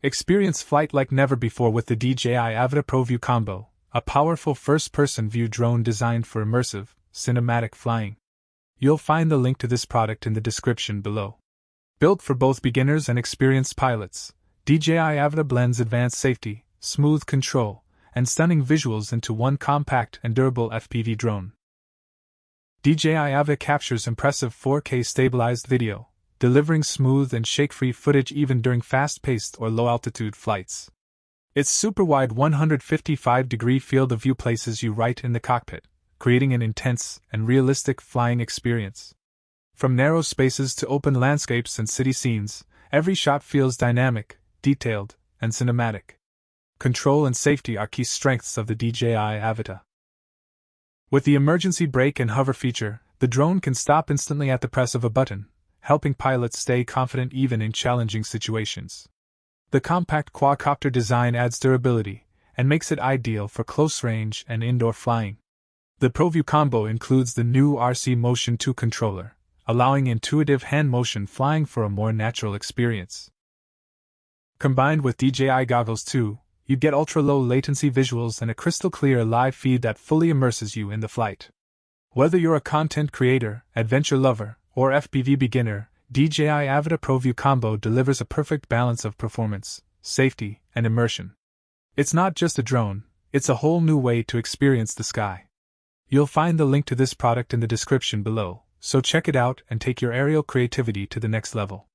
Experience flight like never before with the DJI Avata Pro-View Combo, a powerful first-person view drone designed for immersive, cinematic flying. You'll find the link to this product in the description below. Built for both beginners and experienced pilots, DJI Avata blends advanced safety, smooth control, and stunning visuals into one compact and durable FPV drone. DJI Avata captures impressive 4K stabilized video, delivering smooth and shake-free footage even during fast-paced or low-altitude flights. Its super-wide 155-degree field of view places you right in the cockpit, creating an intense and realistic flying experience. From narrow spaces to open landscapes and city scenes, every shot feels dynamic, detailed, and cinematic. Control and safety are key strengths of the DJI Avata. With the emergency brake and hover feature, the drone can stop instantly at the press of a button, helping pilots stay confident even in challenging situations. The compact quadcopter design adds durability and makes it ideal for close range and indoor flying. The Pro-View Combo includes the new RC Motion 2 controller, allowing intuitive hand motion flying for a more natural experience. Combined with DJI Goggles 2, you get ultra-low latency visuals and a crystal-clear live feed that fully immerses you in the flight. Whether you're a content creator, adventure lover, or FPV beginner, DJI Avata Pro-View Combo delivers a perfect balance of performance, safety, and immersion. It's not just a drone, it's a whole new way to experience the sky. You'll find the link to this product in the description below, so check it out and take your aerial creativity to the next level.